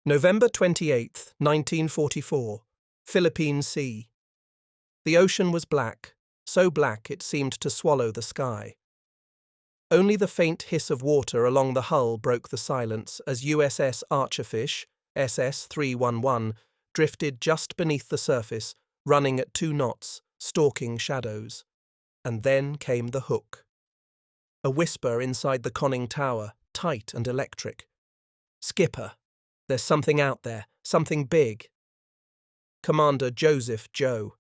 November 28th, 1944, Philippine Sea. The ocean was black, so black it seemed to swallow the sky. Only the faint hiss of water along the hull broke the silence as USS Archerfish, SS-311, drifted just beneath the surface, running at 2 knots, stalking shadows. And then came the hook. A whisper inside the conning tower, tight and electric. "Skipper, there's something out there, something big." Commander Joe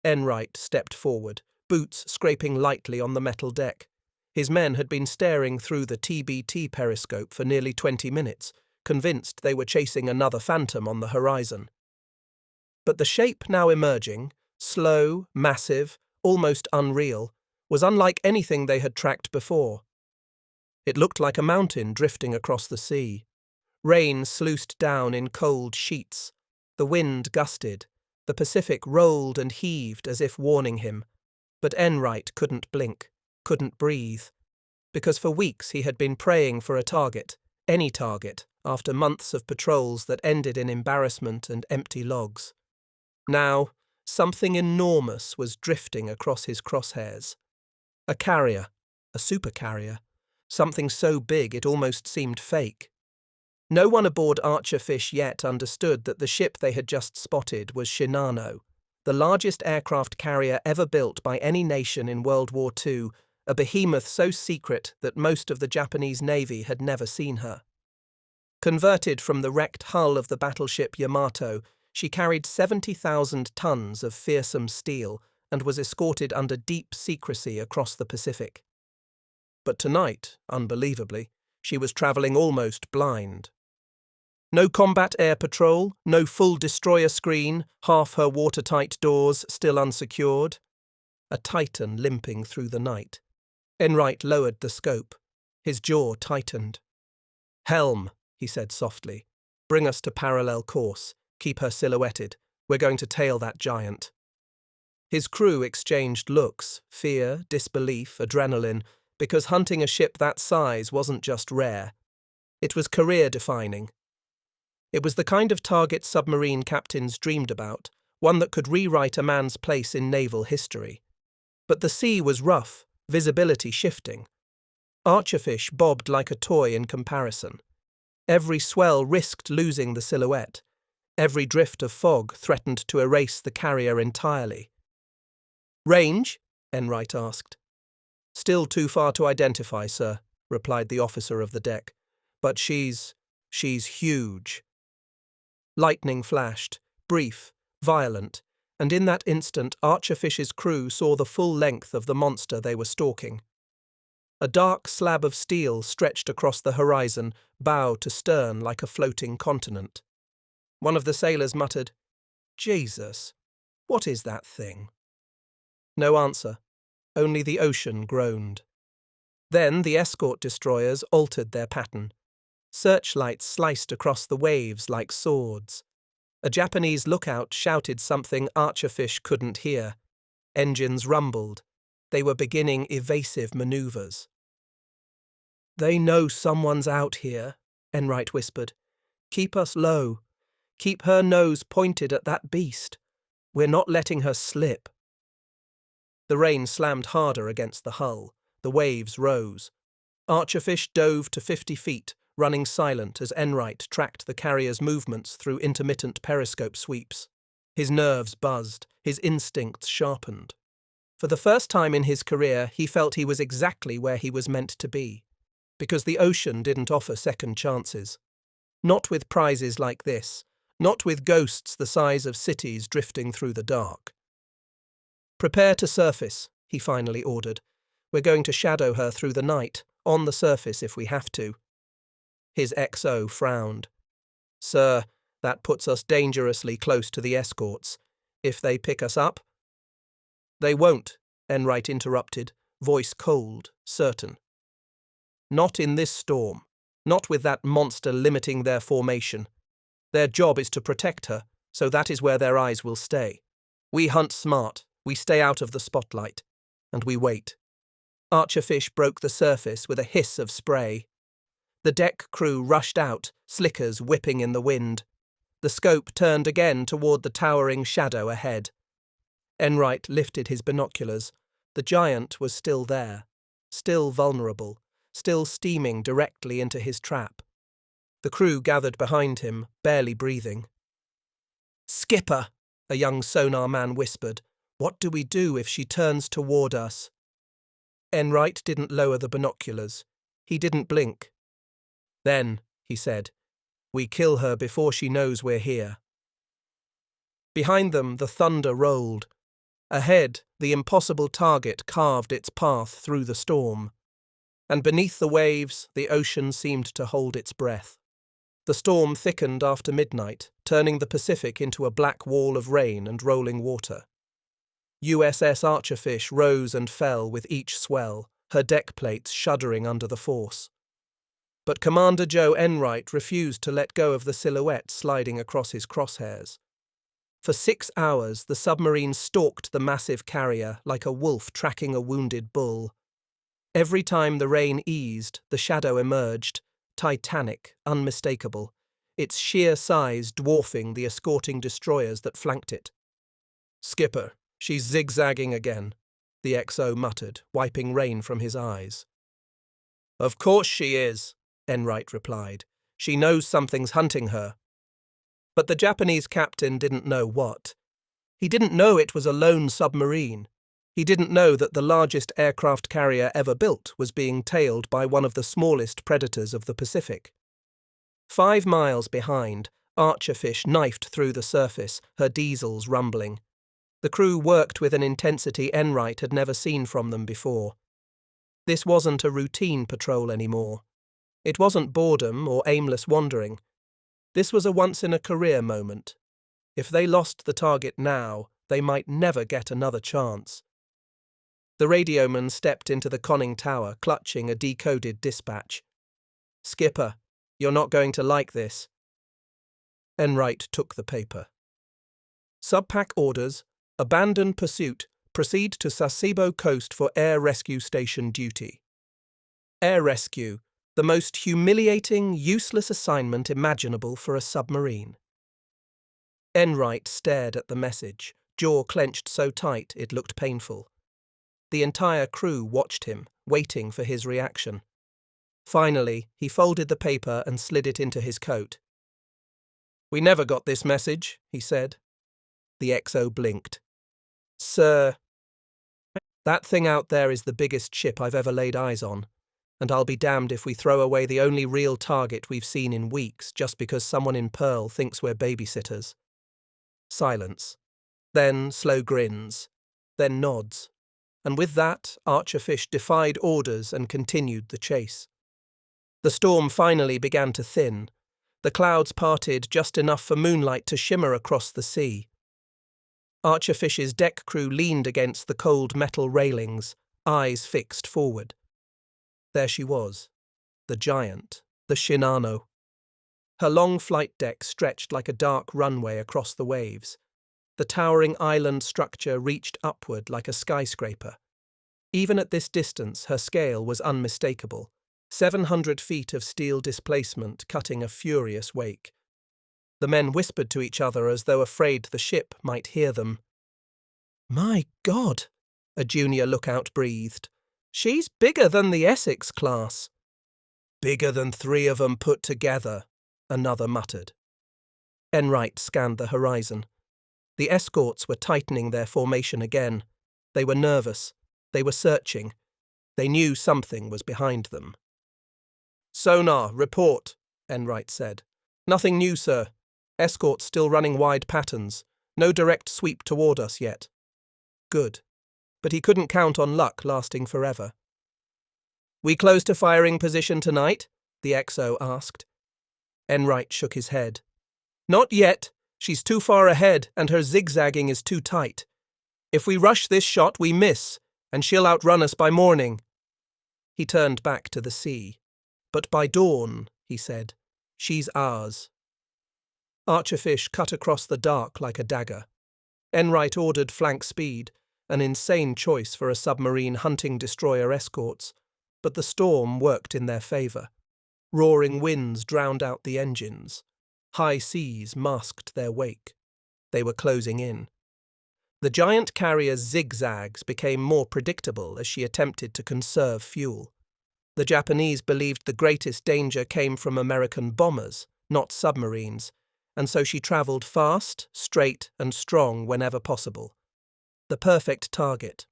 Enright stepped forward, boots scraping lightly on the metal deck. His men had been staring through the TBT periscope for nearly 20 minutes, convinced they were chasing another phantom on the horizon. But the shape now emerging, slow, massive, almost unreal, was unlike anything they had tracked before. It looked like a mountain drifting across the sea. Rain sluiced down in cold sheets. The wind gusted. The Pacific rolled and heaved as if warning him. But Enright couldn't blink, couldn't breathe. Because for weeks he had been praying for a target, any target, after months of patrols that ended in embarrassment and empty logs. Now, something enormous was drifting across his crosshairs. A carrier, a supercarrier, something so big it almost seemed fake. No one aboard Archerfish yet understood that the ship they had just spotted was Shinano, the largest aircraft carrier ever built by any nation in World War II, a behemoth so secret that most of the Japanese Navy had never seen her. Converted from the wrecked hull of the battleship Yamato, she carried 70,000 tons of fearsome steel and was escorted under deep secrecy across the Pacific. But tonight, unbelievably, she was travelling almost blind. No combat air patrol, no full destroyer screen, half her watertight doors still unsecured. A Titan limping through the night. Enright lowered the scope. His jaw tightened. "Helm," he said softly. "Bring us to parallel course. Keep her silhouetted. We're going to tail that giant." His crew exchanged looks, fear, disbelief, adrenaline, because hunting a ship that size wasn't just rare. It was career-defining. It was the kind of target submarine captains dreamed about, one that could rewrite a man's place in naval history. But the sea was rough, visibility shifting. Archerfish bobbed like a toy in comparison. Every swell risked losing the silhouette. Every drift of fog threatened to erase the carrier entirely. "Range?" Enright asked. "Still too far to identify, sir," replied the officer of the deck. "But she's huge." Lightning flashed, brief, violent, and in that instant Archerfish's crew saw the full length of the monster they were stalking. A dark slab of steel stretched across the horizon, bow to stern like a floating continent. One of the sailors muttered, "Jesus, what is that thing?" No answer. Only the ocean groaned. Then the escort destroyers altered their pattern. Searchlights sliced across the waves like swords. A Japanese lookout shouted something Archerfish couldn't hear. Engines rumbled. They were beginning evasive maneuvers. "They know someone's out here," Enright whispered. "Keep us low. Keep her nose pointed at that beast. We're not letting her slip." The rain slammed harder against the hull. The waves rose. Archerfish dove to 50 feet, running silent as Enright tracked the carrier's movements through intermittent periscope sweeps. His nerves buzzed, his instincts sharpened. For the first time in his career, he felt he was exactly where he was meant to be, because the ocean didn't offer second chances. Not with prizes like this, not with ghosts the size of cities drifting through the dark. "Prepare to surface," he finally ordered. "We're going to shadow her through the night, on the surface if we have to." His XO frowned. "Sir, that puts us dangerously close to the escorts. If they pick us up—" "They won't," Enright interrupted, voice cold, certain. "Not in this storm. Not with that monster limiting their formation. Their job is to protect her, so that is where their eyes will stay. We hunt smart, we stay out of the spotlight, and we wait." Archerfish broke the surface with a hiss of spray. The deck crew rushed out, slickers whipping in the wind. The scope turned again toward the towering shadow ahead. Enright lifted his binoculars. The giant was still there, still vulnerable, still steaming directly into his trap. The crew gathered behind him, barely breathing. "Skipper," a young sonar man whispered, "what do we do if she turns toward us?" Enright didn't lower the binoculars. He didn't blink. "Then," he said, "we kill her before she knows we're here." Behind them, the thunder rolled. Ahead, the impossible target carved its path through the storm. And beneath the waves, the ocean seemed to hold its breath. The storm thickened after midnight, turning the Pacific into a black wall of rain and rolling water. USS Archerfish rose and fell with each swell, her deck plates shuddering under the force. But Commander Joe Enright refused to let go of the silhouette sliding across his crosshairs. For 6 hours, the submarine stalked the massive carrier like a wolf tracking a wounded bull. Every time the rain eased, the shadow emerged, titanic, unmistakable, its sheer size dwarfing the escorting destroyers that flanked it. "Skipper, she's zigzagging again," the XO muttered, wiping rain from his eyes. "Of course she is," Enright replied. "She knows something's hunting her." But the Japanese captain didn't know what. He didn't know it was a lone submarine. He didn't know that the largest aircraft carrier ever built was being tailed by one of the smallest predators of the Pacific. 5 miles behind, Archerfish knifed through the surface, her diesels rumbling. The crew worked with an intensity Enright had never seen from them before. This wasn't a routine patrol anymore. It wasn't boredom or aimless wandering. This was a once-in-a-career moment. If they lost the target now, they might never get another chance. The radioman stepped into the conning tower, clutching a decoded dispatch. "Skipper, you're not going to like this." Enright took the paper. "Subpac orders, abandon pursuit, proceed to Sasebo Coast for air rescue station duty." Air rescue, the most humiliating, useless assignment imaginable for a submarine. Enright stared at the message, jaw clenched so tight it looked painful. The entire crew watched him, waiting for his reaction. Finally, he folded the paper and slid it into his coat. "We never got this message," he said. The XO blinked. "Sir, that thing out there is the biggest ship I've ever laid eyes on, and I'll be damned if we throw away the only real target we've seen in weeks just because someone in Pearl thinks we're babysitters." Silence. Then slow grins. Then nods. And with that, Archerfish defied orders and continued the chase. The storm finally began to thin. The clouds parted just enough for moonlight to shimmer across the sea. Archerfish's deck crew leaned against the cold metal railings, eyes fixed forward. There she was, the giant, the Shinano. Her long flight deck stretched like a dark runway across the waves. The towering island structure reached upward like a skyscraper. Even at this distance, her scale was unmistakable. 700 feet of steel displacement cutting a furious wake. The men whispered to each other as though afraid the ship might hear them. "My God," a junior lookout breathed. "She's bigger than the Essex class." "Bigger than 3 of them put together," another muttered. Enright scanned the horizon. The escorts were tightening their formation again. They were nervous. They were searching. They knew something was behind them. "Sonar, report," Enright said. "Nothing new, sir. Escorts still running wide patterns. No direct sweep toward us yet." Good. But he couldn't count on luck lasting forever. "We close to firing position tonight?" the XO asked. Enright shook his head. "Not yet. She's too far ahead and her zigzagging is too tight. If we rush this shot, we miss, and she'll outrun us by morning." He turned back to the sea. "But by dawn," he said, "she's ours." Archerfish cut across the dark like a dagger. Enright ordered flank speed, an insane choice for a submarine hunting destroyer escorts, but the storm worked in their favour. Roaring winds drowned out the engines. High seas masked their wake. They were closing in. The giant carrier's zigzags became more predictable as she attempted to conserve fuel. The Japanese believed the greatest danger came from American bombers, not submarines, and so she travelled fast, straight, and strong whenever possible. The perfect target.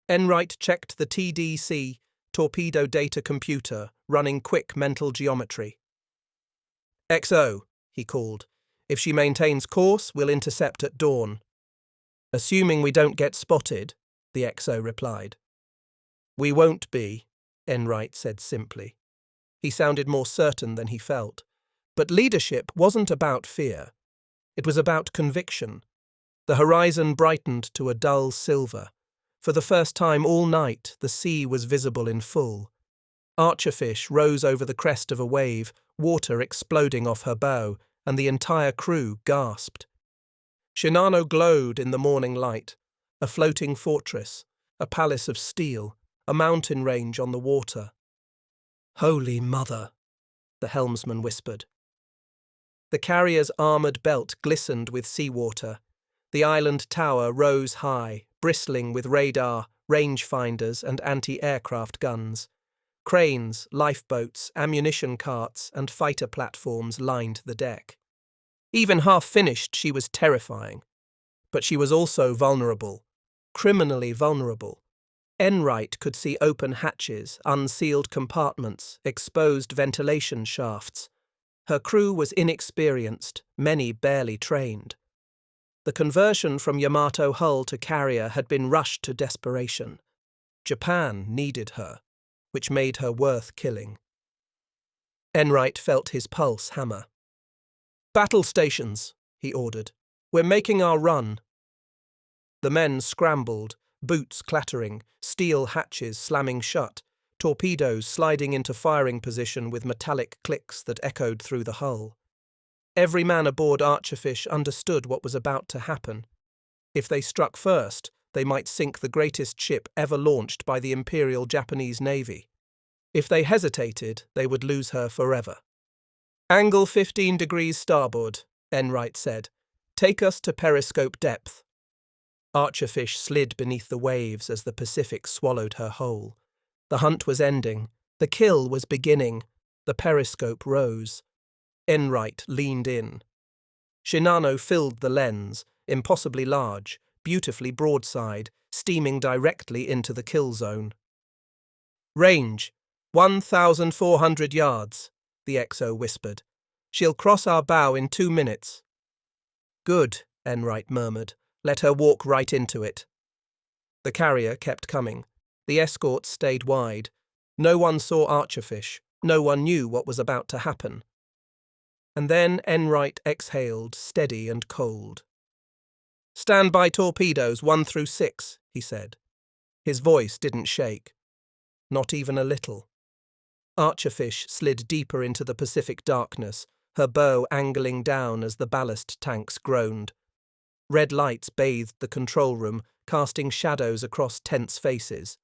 Enright checked the TDC, torpedo data computer, running quick mental geometry. "XO," he called. "If she maintains course, we'll intercept at dawn." "Assuming we don't get spotted," the XO replied. "We won't be," Enright said simply. He sounded more certain than he felt. But leadership wasn't about fear. It was about conviction. The horizon brightened to a dull silver. For the first time all night, the sea was visible in full. Archerfish rose over the crest of a wave, water exploding off her bow, and the entire crew gasped. Shinano glowed in the morning light, a floating fortress, a palace of steel, a mountain range on the water. "Holy Mother," the helmsman whispered. The carrier's armoured belt glistened with seawater. The island tower rose high, bristling with radar, rangefinders, and anti-aircraft guns. Cranes, lifeboats, ammunition carts, and fighter platforms lined the deck. Even half-finished, she was terrifying. But she was also vulnerable, criminally vulnerable. Enright could see open hatches, unsealed compartments, exposed ventilation shafts. Her crew was inexperienced, many barely trained. The conversion from Yamato hull to carrier had been rushed to desperation. Japan needed her, which made her worth killing. Enright felt his pulse hammer. "Battle stations," he ordered. "We're making our run." The men scrambled, boots clattering, steel hatches slamming shut, torpedoes sliding into firing position with metallic clicks that echoed through the hull. Every man aboard Archerfish understood what was about to happen. If they struck first, they might sink the greatest ship ever launched by the Imperial Japanese Navy. If they hesitated, they would lose her forever. "Angle 15 degrees starboard," Enright said. "Take us to periscope depth." Archerfish slid beneath the waves as the Pacific swallowed her whole. The hunt was ending. The kill was beginning. The periscope rose. Enright leaned in. Shinano filled the lens, impossibly large, beautifully broadside, steaming directly into the kill zone. "Range, 1,400 yards, the XO whispered. "She'll cross our bow in 2 minutes. "Good," Enright murmured. "Let her walk right into it." The carrier kept coming. The escorts stayed wide. No one saw Archerfish. No one knew what was about to happen. And then Enright exhaled, steady and cold. "Stand by torpedoes 1 through 6, he said. His voice didn't shake. Not even a little. Archerfish slid deeper into the Pacific darkness, her bow angling down as the ballast tanks groaned. Red lights bathed the control room, casting shadows across tense faces.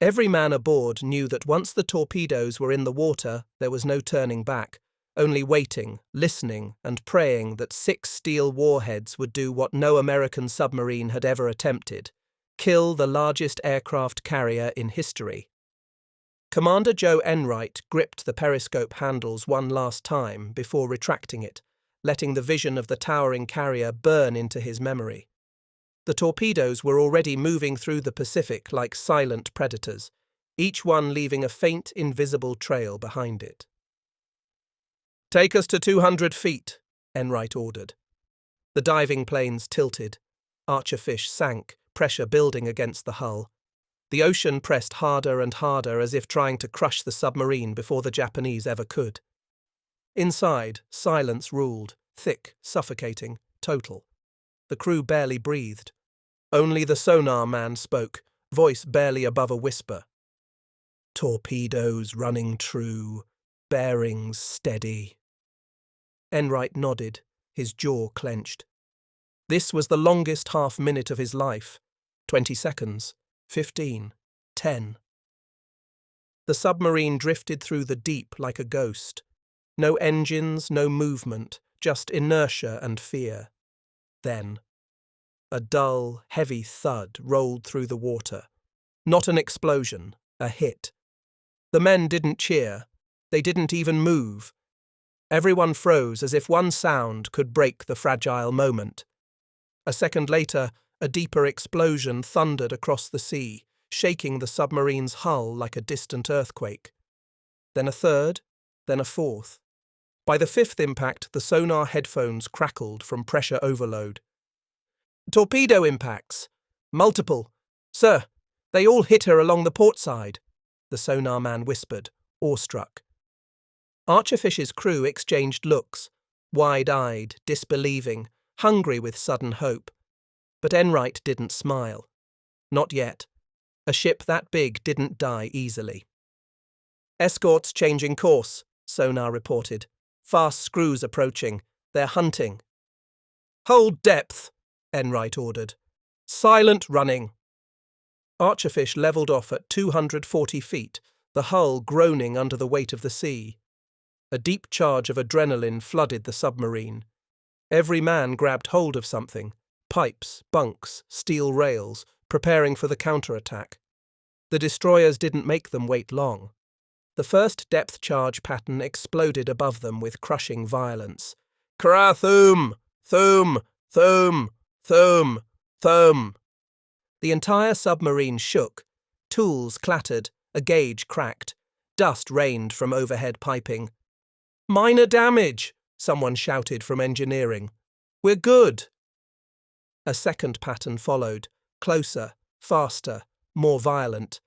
Every man aboard knew that once the torpedoes were in the water, there was no turning back, only waiting, listening, and praying that 6 steel warheads would do what no American submarine had ever attempted: kill the largest aircraft carrier in history. Commander Joe Enright gripped the periscope handles one last time before retracting it, letting the vision of the towering carrier burn into his memory. The torpedoes were already moving through the Pacific like silent predators, each one leaving a faint, invisible trail behind it. "Take us to 200 feet, Enright ordered. The diving planes tilted. Archerfish sank, pressure building against the hull. The ocean pressed harder and harder as if trying to crush the submarine before the Japanese ever could. Inside, silence ruled, thick, suffocating, total. The crew barely breathed. Only the sonar man spoke, voice barely above a whisper. "Torpedoes running true, bearings steady." Enright nodded, his jaw clenched. This was the longest half-minute of his life. 20 seconds, 15, 10. The submarine drifted through the deep like a ghost. No engines, no movement, just inertia and fear. Then, a dull, heavy thud rolled through the water. Not an explosion, a hit. The men didn't cheer. They didn't even move. Everyone froze as if one sound could break the fragile moment. A second later, a deeper explosion thundered across the sea, shaking the submarine's hull like a distant earthquake. Then a third, then a fourth. By the fifth impact, the sonar headphones crackled from pressure overload. "Torpedo impacts! Multiple! Sir, they all hit her along the port side," the sonar man whispered, awestruck. Archerfish's crew exchanged looks, wide-eyed, disbelieving, hungry with sudden hope. But Enright didn't smile. Not yet. A ship that big didn't die easily. "Escorts changing course," sonar reported. "Fast screws approaching. They're hunting." "Hold depth," Enright ordered. "Silent running." Archerfish levelled off at 240 feet, the hull groaning under the weight of the sea. A deep charge of adrenaline flooded the submarine. Every man grabbed hold of something: pipes, bunks, steel rails, preparing for the counterattack. The destroyers didn't make them wait long. The first depth charge pattern exploded above them with crushing violence. "Kra-thoom! Thoom! Thoom! Thoom! Thoom!" The entire submarine shook. Tools clattered, a gauge cracked. Dust rained from overhead piping. "Minor damage!" someone shouted from engineering. "We're good!" A second pattern followed, closer, faster, more violent.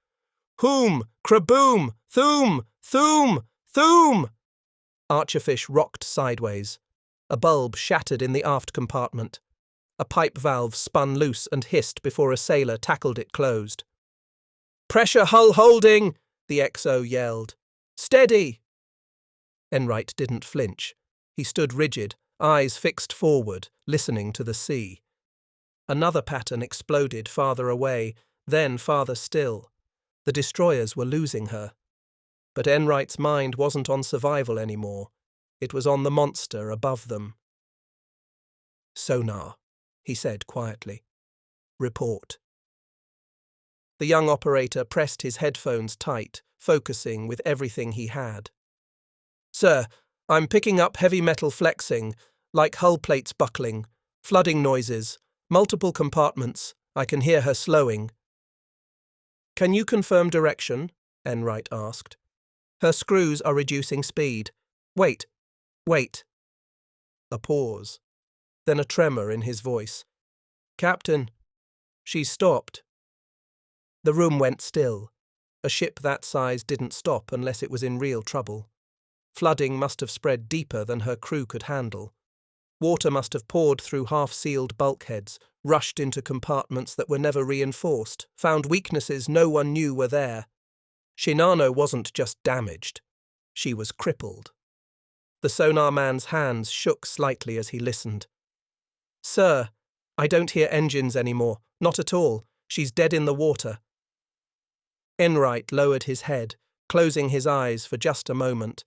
"Whoom! Kraboom! Thoom! Thoom! Thoom!" Archerfish rocked sideways. A bulb shattered in the aft compartment. A pipe valve spun loose and hissed before a sailor tackled it closed. "Pressure hull holding!" the XO yelled. "Steady!" Enright didn't flinch. He stood rigid, eyes fixed forward, listening to the sea. Another pattern exploded farther away, then farther still. The destroyers were losing her. But Enright's mind wasn't on survival anymore. It was on the monster above them. "Sonar," he said quietly. "Report." The young operator pressed his headphones tight, focusing with everything he had. "Sir, I'm picking up heavy metal flexing, like hull plates buckling, flooding noises, multiple compartments. I can hear her slowing." "Can you confirm direction?" Enright asked. "Her screws are reducing speed. Wait. A pause. Then a tremor in his voice. "Captain, she's stopped." The room went still. A ship that size didn't stop unless it was in real trouble. Flooding must have spread deeper than her crew could handle. Water must have poured through half-sealed bulkheads, rushed into compartments that were never reinforced, found weaknesses no one knew were there. Shinano wasn't just damaged. She was crippled. The sonar man's hands shook slightly as he listened. "Sir, I don't hear engines anymore. Not at all. She's dead in the water." Enright lowered his head, closing his eyes for just a moment.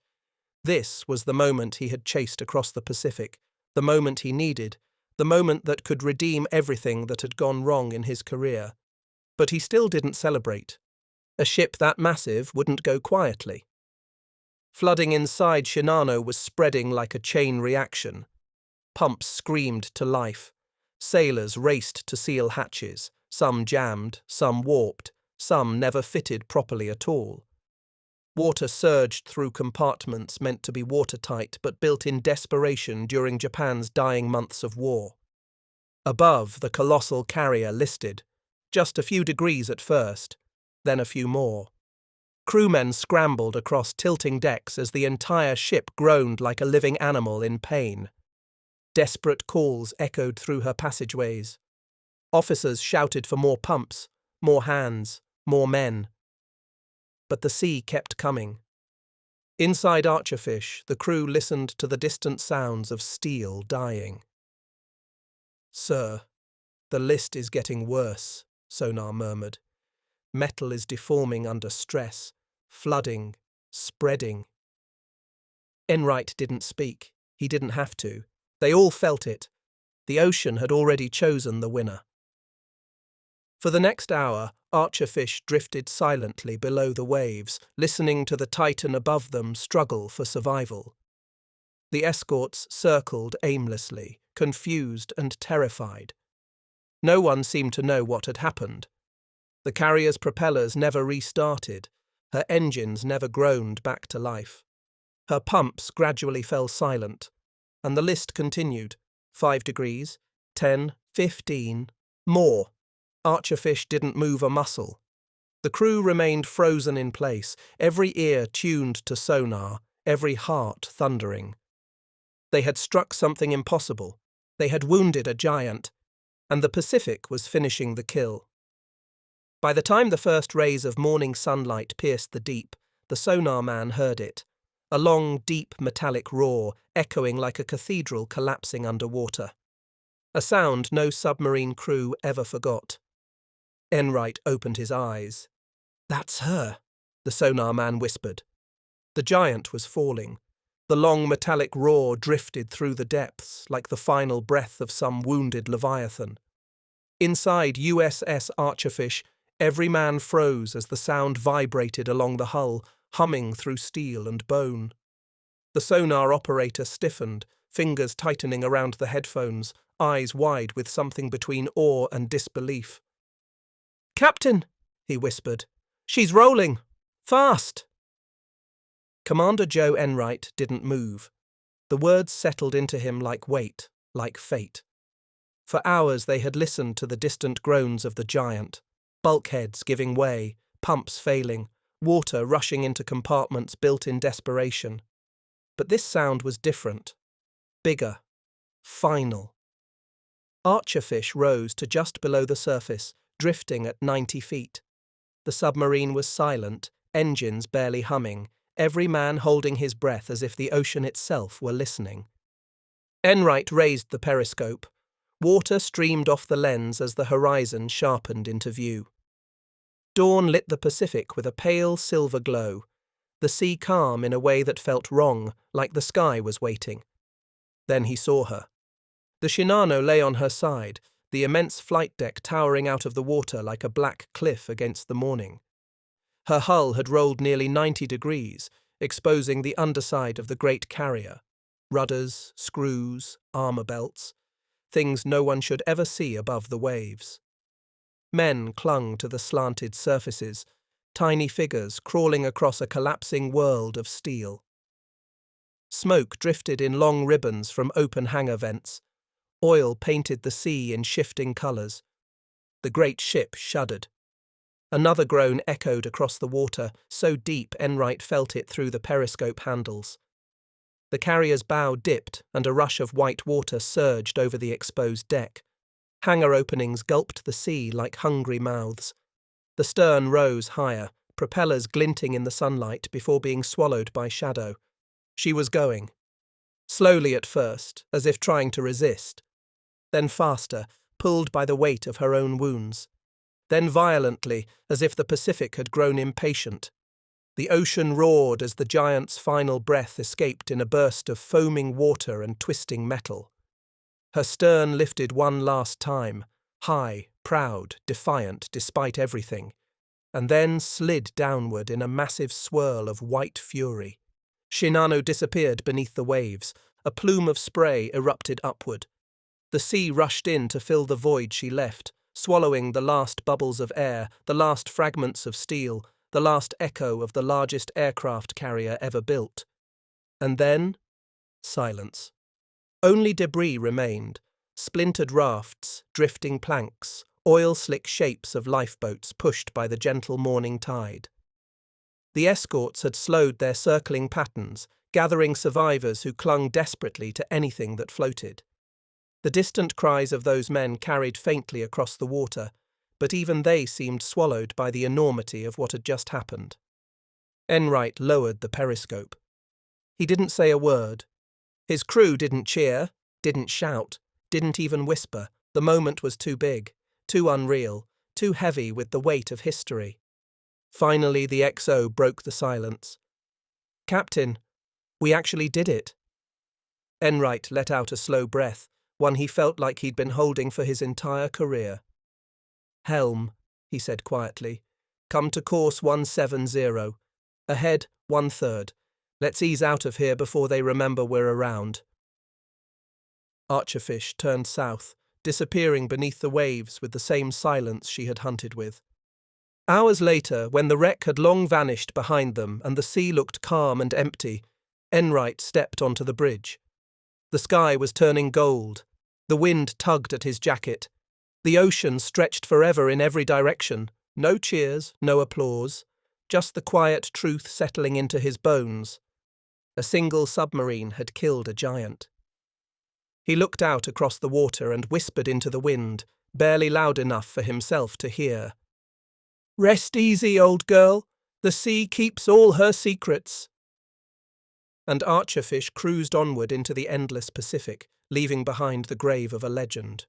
This was the moment he had chased across the Pacific, the moment he needed, the moment that could redeem everything that had gone wrong in his career. But he still didn't celebrate. A ship that massive wouldn't go quietly. Flooding inside Shinano was spreading like a chain reaction. Pumps screamed to life. Sailors raced to seal hatches, some jammed, some warped, some never fitted properly at all. Water surged through compartments meant to be watertight but built in desperation during Japan's dying months of war. Above, the colossal carrier listed, just a few degrees at first, then a few more. Crewmen scrambled across tilting decks as the entire ship groaned like a living animal in pain. Desperate calls echoed through her passageways. Officers shouted for more pumps, more hands, more men. But the sea kept coming. Inside Archerfish, the crew listened to the distant sounds of steel dying. "Sir, the list is getting worse," sonar murmured. "Metal is deforming under stress. flooding, spreading. Enright didn't speak. He didn't have to. They all felt it. The ocean had already chosen the winner. For the next hour, Archerfish drifted silently below the waves, listening to the Titan above them struggle for survival. The escorts circled aimlessly, confused and terrified. No one seemed to know what had happened. The carrier's propellers never restarted. Her engines never groaned back to life. Her pumps gradually fell silent, and the list continued. 5 degrees, 10, 15, more. Archerfish didn't move a muscle. The crew remained frozen in place, every ear tuned to sonar, every heart thundering. They had struck something impossible. They had wounded a giant, and the Pacific was finishing the kill. By the time the first rays of morning sunlight pierced the deep, the sonar man heard it, a long, deep metallic roar echoing like a cathedral collapsing underwater. A sound no submarine crew ever forgot. Enright opened his eyes. "That's her," the sonar man whispered. The giant was falling. The long metallic roar drifted through the depths like the final breath of some wounded leviathan. Inside USS Archerfish, every man froze as the sound vibrated along the hull, humming through steel and bone. The sonar operator stiffened, fingers tightening around the headphones, eyes wide with something between awe and disbelief. "Captain," he whispered, "she's rolling! Fast!" Commander Joe Enright didn't move. The words settled into him like weight, like fate. For hours they had listened to the distant groans of the giant, bulkheads giving way, pumps failing, water rushing into compartments built in desperation. But this sound was different, bigger, final. Archerfish rose to just below the surface, drifting at 90 feet. The submarine was silent, engines barely humming, every man holding his breath as if the ocean itself were listening. Enright raised the periscope. Water streamed off the lens as the horizon sharpened into view. Dawn lit the Pacific with a pale silver glow, the sea calm in a way that felt wrong, like the sky was waiting. Then he saw her. The Shinano lay on her side, the immense flight deck towering out of the water like a black cliff against the morning. Her hull had rolled nearly 90 degrees, exposing the underside of the great carrier. Rudders, screws, armor belts, things no one should ever see above the waves. Men clung to the slanted surfaces, tiny figures crawling across a collapsing world of steel. Smoke drifted in long ribbons from open hangar vents. Oil painted the sea in shifting colours. The great ship shuddered. Another groan echoed across the water, so deep Enright felt it through the periscope handles. The carrier's bow dipped and a rush of white water surged over the exposed deck. Hangar openings gulped the sea like hungry mouths. The stern rose higher, propellers glinting in the sunlight before being swallowed by shadow. She was going. Slowly at first, as if trying to resist. Then faster, pulled by the weight of her own wounds. Then violently, as if the Pacific had grown impatient. The ocean roared as the giant's final breath escaped in a burst of foaming water and twisting metal. Her stern lifted one last time, high, proud, defiant despite everything, and then slid downward in a massive swirl of white fury. Shinano disappeared beneath the waves. A plume of spray erupted upward. The sea rushed in to fill the void she left, swallowing the last bubbles of air, the last fragments of steel, the last echo of the largest aircraft carrier ever built. And then, silence. Only debris remained, splintered rafts, drifting planks, oil-slick shapes of lifeboats pushed by the gentle morning tide. The escorts had slowed their circling patterns, gathering survivors who clung desperately to anything that floated. The distant cries of those men carried faintly across the water, but even they seemed swallowed by the enormity of what had just happened. Enright lowered the periscope. He didn't say a word. His crew didn't cheer, didn't shout, didn't even whisper. The moment was too big, too unreal, too heavy with the weight of history. Finally, the XO broke the silence. "Captain, we actually did it." Enright let out a slow breath, one he felt like he'd been holding for his entire career. "Helm," he said quietly. "Come to course 170. Ahead, 1/3. Let's ease out of here before they remember we're around." Archerfish turned south, disappearing beneath the waves with the same silence she had hunted with. Hours later, when the wreck had long vanished behind them and the sea looked calm and empty, Enright stepped onto the bridge. The sky was turning gold. The wind tugged at his jacket. The ocean stretched forever in every direction. No cheers, no applause. Just the quiet truth settling into his bones. A single submarine had killed a giant. He looked out across the water and whispered into the wind, barely loud enough for himself to hear. "Rest easy, old girl. The sea keeps all her secrets." And Archerfish cruised onward into the endless Pacific, leaving behind the grave of a legend.